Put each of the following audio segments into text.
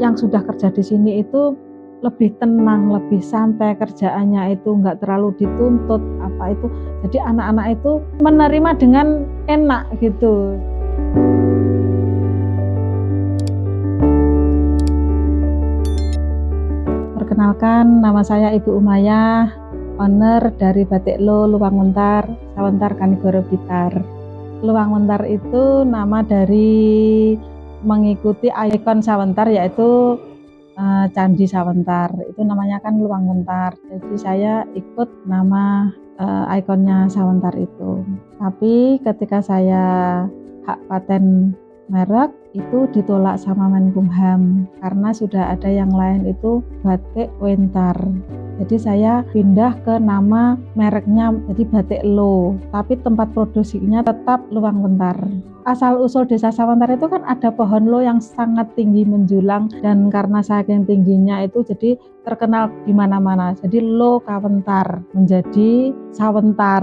yang sudah kerja di sini itu lebih tenang, lebih santai kerjaannya, itu nggak terlalu dituntut apa itu. Jadi anak-anak itu menerima dengan enak gitu. Perkenalkan, nama saya Ibu Umayah, owner dari Batik Lo Luwang Wentar, Sawentar Kanigoro Blitar. Luwang Wentar itu nama dari mengikuti ikon Sawentar, yaitu Candi Sawentar. Itu namanya kan Luwang Wentar. Jadi saya ikut nama ikonnya Sawentar itu. Tapi ketika saya hak paten merek itu ditolak sama Menkumham karena sudah ada yang lain itu Batik Wentar. Jadi saya pindah ke nama mereknya jadi Batik Lo, tapi tempat produksinya tetap Luwang Wentar. Asal usul desa Sawentar itu kan ada pohon lo yang sangat tinggi menjulang, dan karena saking tingginya itu jadi terkenal di mana-mana. Jadi Lo Kawentar menjadi Sawentar.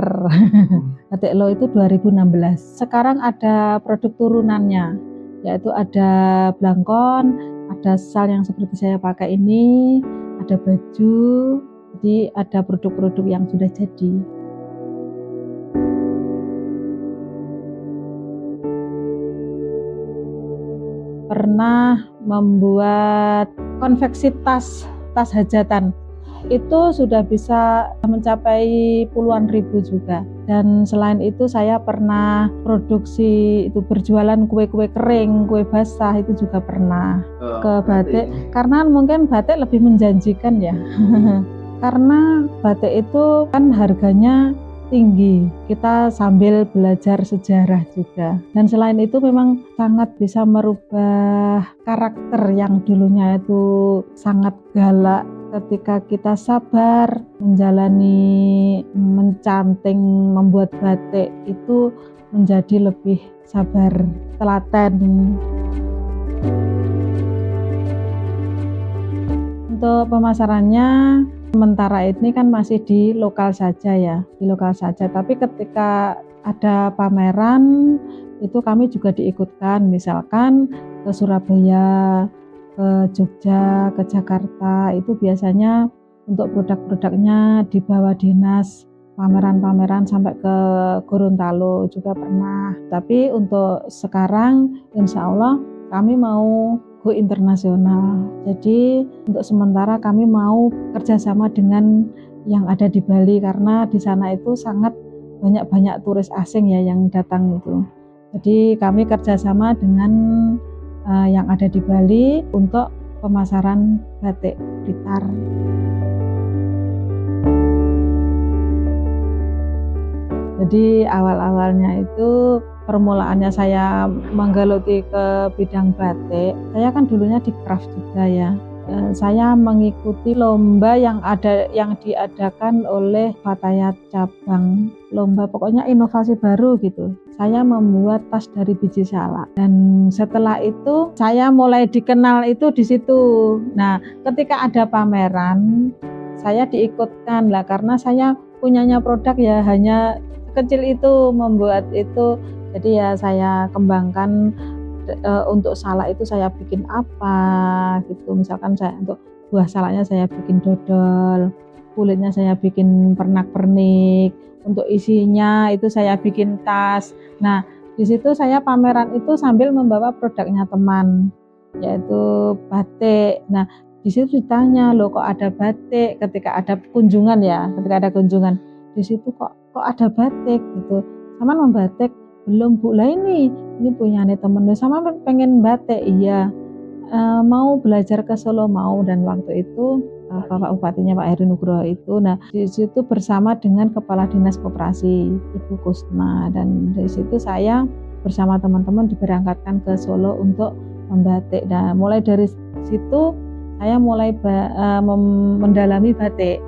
Batik Lo itu 2016. Sekarang ada produk turunannya, yaitu ada blangkon, ada sal yang seperti saya pakai ini, ada baju. Jadi ada produk-produk yang sudah jadi. Pernah membuat konveksi tas hajatan, itu sudah bisa mencapai puluhan ribu juga. Dan selain itu saya pernah produksi itu berjualan kue-kue kering, kue basah, itu juga pernah ke batik. Karena mungkin batik lebih menjanjikan ya. Karena batik itu kan harganya tinggi, kita sambil belajar sejarah juga. Dan selain itu memang sangat bisa merubah karakter yang dulunya itu sangat galak. Ketika kita sabar menjalani mencanting membuat batik itu menjadi lebih sabar, telaten. Untuk pemasarannya sementara ini kan masih di lokal saja ya, tapi ketika ada pameran itu kami juga diikutkan, misalkan ke Surabaya, ke Jogja, ke Jakarta, itu biasanya untuk produk-produknya dibawa dinas, pameran-pameran sampai ke Gorontalo juga pernah. Tapi untuk sekarang insya Allah kami mau go internasional. Jadi untuk sementara kami mau kerjasama dengan yang ada di Bali, karena di sana itu sangat banyak turis asing ya yang datang itu. Jadi kami kerjasama dengan yang ada di Bali untuk pemasaran batik Blitar. Jadi awal-awalnya itu permulaannya saya menggeluti ke bidang batik. Saya kan dulunya di craft juga ya. Saya mengikuti lomba yang diadakan oleh Fatayat cabang, lomba pokoknya inovasi baru gitu. Saya membuat tas dari biji salak, dan setelah itu saya mulai dikenal itu di situ. Nah, ketika ada pameran saya diikutkan lah, karena saya punyanya produk ya hanya kecil itu, membuat itu. Jadi ya saya kembangkan. Untuk salak itu saya bikin apa gitu, misalkan saya untuk buah salaknya saya bikin dodol, kulitnya saya bikin pernak-pernik, untuk isinya itu saya bikin tas. Nah di situ saya pameran itu sambil membawa produknya teman, yaitu batik. Nah di situ ditanya, loh kok ada batik, ketika ada kunjungan di situ kok ada batik gitu, sama membatik belum Bu, lah ini punya temen sama pengen batik. Iya, mau belajar ke Solo mau. Dan waktu itu Bapak Bupatinya Pak Heri Nugroho itu, nah di situ bersama dengan Kepala Dinas Koperasi Ibu Kusma, dan dari situ saya bersama teman-teman diberangkatkan ke Solo untuk membatik. Nah mulai dari situ saya mulai mendalami batik.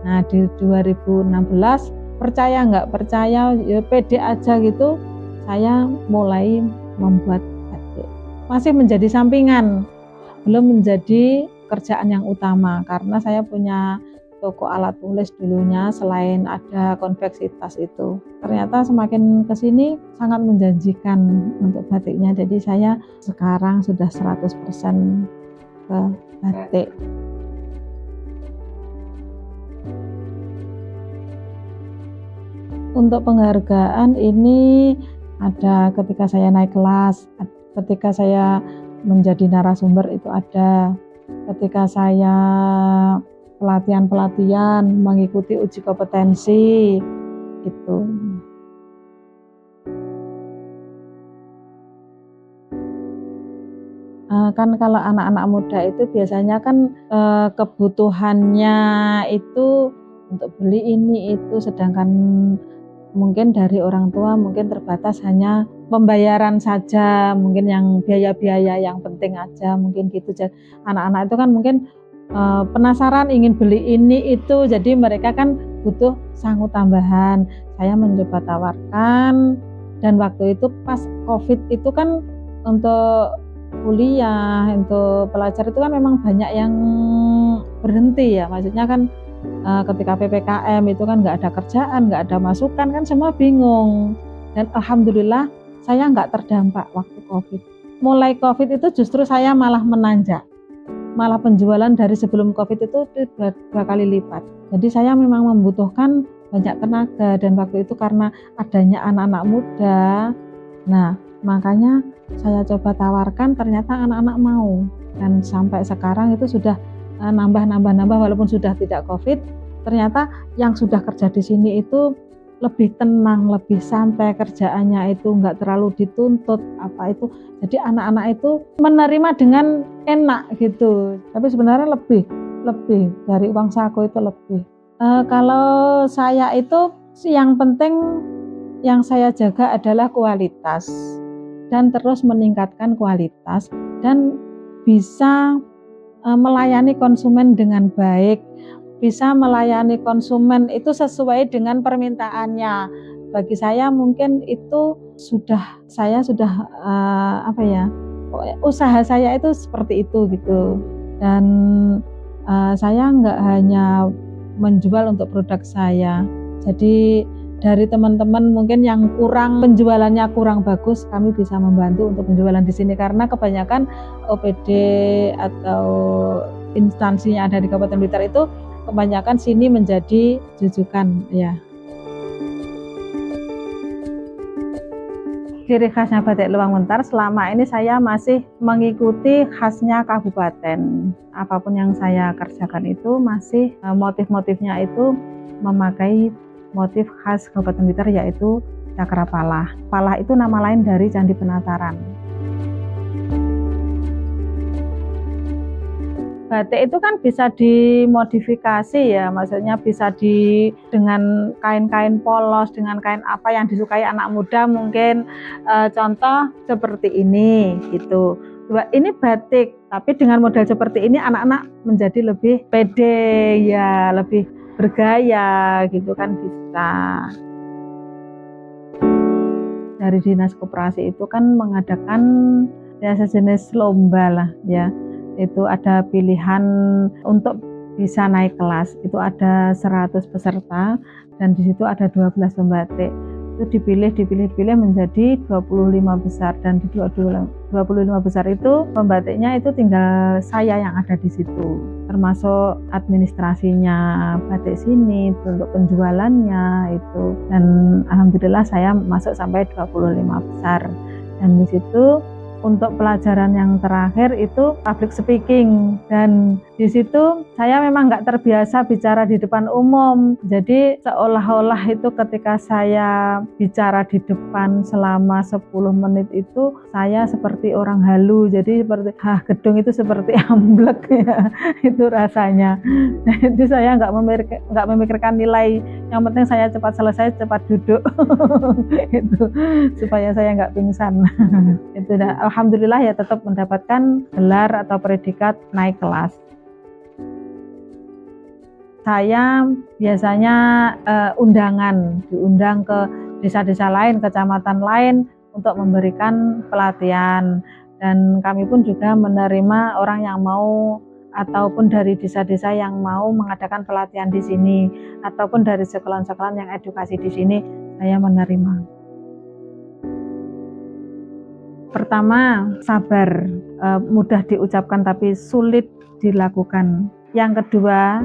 Nah di 2016 percaya nggak percaya ya pede aja gitu, saya mulai membuat batik. Masih menjadi sampingan, belum menjadi kerjaan yang utama, karena saya punya toko alat tulis dulunya selain ada konveksi tas itu. Ternyata semakin kesini sangat menjanjikan untuk batiknya, jadi saya sekarang sudah 100% ke batik. Untuk penghargaan ini ada ketika saya naik kelas, ketika saya menjadi narasumber itu ada, ketika saya pelatihan mengikuti uji kompetensi itu. Kan kalau anak-anak muda itu biasanya kan kebutuhannya itu untuk beli ini itu, sedangkan mungkin dari orang tua mungkin terbatas hanya pembayaran saja, mungkin yang biaya-biaya yang penting aja mungkin gitu. Jadi anak-anak itu kan mungkin penasaran ingin beli ini itu, jadi mereka kan butuh sangu tambahan. Saya mencoba tawarkan, dan waktu itu pas COVID itu kan untuk kuliah, untuk pelajar itu kan memang banyak yang berhenti ya, maksudnya kan ketika PPKM itu kan nggak ada kerjaan, nggak ada masukan, kan semua bingung. Dan alhamdulillah saya nggak terdampak waktu COVID. Mulai COVID itu justru saya malah menanjak, malah penjualan dari sebelum COVID itu dua kali lipat. Jadi saya memang membutuhkan banyak tenaga, dan waktu itu karena adanya anak-anak muda, nah makanya saya coba tawarkan, ternyata anak-anak mau, dan sampai sekarang itu sudah nambah walaupun sudah tidak COVID, ternyata yang sudah kerja di sini itu lebih tenang, lebih santai kerjaannya, itu nggak terlalu dituntut apa itu. Jadi anak-anak itu menerima dengan enak gitu. Tapi sebenarnya lebih dari uang saku itu lebih. Kalau saya itu yang penting yang saya jaga adalah kualitas, dan terus meningkatkan kualitas dan bisa melayani konsumen dengan baik, bisa melayani konsumen itu sesuai dengan permintaannya. Bagi saya mungkin itu saya sudah usaha saya itu seperti itu gitu. Dan saya nggak hanya menjual untuk produk saya. Jadi dari teman-teman mungkin yang penjualannya kurang bagus, kami bisa membantu untuk penjualan di sini, karena kebanyakan OPD atau instansi yang ada di Kabupaten Blitar itu kebanyakan sini menjadi rujukan ya. Ciri khasnya batik Luang Wentar, selama ini saya masih mengikuti khasnya kabupaten. Apapun yang saya kerjakan itu masih motif-motifnya itu memakai motif khas Kabupaten Blitar, yaitu Cakrapalah. Palah itu nama lain dari Candi Penataran. Batik itu kan bisa dimodifikasi ya, maksudnya bisa dengan kain-kain polos, dengan kain apa yang disukai anak muda mungkin. Contoh seperti ini gitu. Ini batik, tapi dengan model seperti ini anak-anak menjadi lebih pede ya, lebih bergaya gitu kan bisa. Dari Dinas Koperasi itu kan mengadakan ya sejenis lomba lah ya. Itu ada pilihan untuk bisa naik kelas. Itu ada 100 peserta, dan di situ ada 12 pembatik. Itu dipilih menjadi 25 besar, dan di 25 besar itu pembatiknya itu tinggal saya yang ada di situ, termasuk administrasinya batik sini untuk penjualannya itu. Dan alhamdulillah saya masuk sampai 25 besar. Dan di situ untuk pelajaran yang terakhir itu public speaking, dan di situ saya memang nggak terbiasa bicara di depan umum. Jadi seolah-olah itu ketika saya bicara di depan selama 10 menit itu saya seperti orang halu, jadi seperti gedung itu seperti amblek ya, itu rasanya. Jadi saya nggak memikirkan nilai, yang penting saya cepat selesai, cepat duduk itu supaya saya nggak pingsan. Itu alhamdulillah ya, tetap mendapatkan gelar atau predikat naik kelas. Saya biasanya diundang ke desa-desa lain, kecamatan lain untuk memberikan pelatihan, dan kami pun juga menerima orang yang mau, ataupun dari desa-desa yang mau mengadakan pelatihan di sini, ataupun dari sekolah-sekolah yang edukasi di sini, saya menerima. Pertama, sabar, mudah diucapkan tapi sulit dilakukan. Yang kedua,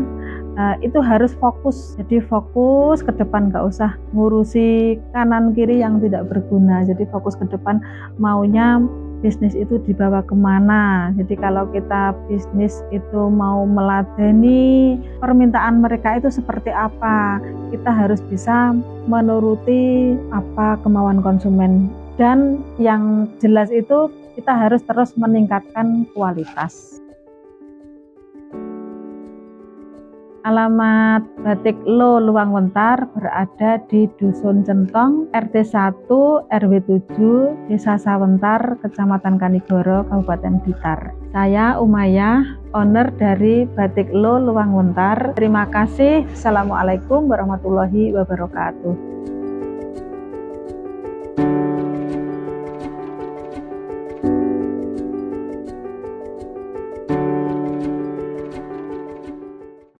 itu harus fokus. Jadi fokus ke depan, nggak usah ngurusi kanan kiri yang tidak berguna. Jadi fokus ke depan, maunya bisnis itu dibawa kemana. Jadi kalau kita bisnis itu mau meladeni permintaan mereka itu seperti apa, kita harus bisa menuruti apa kemauan konsumen. Dan yang jelas itu kita harus terus meningkatkan kualitas. Alamat Batik Lo Luang Wentar berada di Dusun Centong, RT 1, RW 7, Desa Sawentar, Kecamatan Kanigoro, Kabupaten Blitar. Saya Umayyah, owner dari Batik Lo Luang Wentar. Terima kasih. Assalamualaikum warahmatullahi wabarakatuh.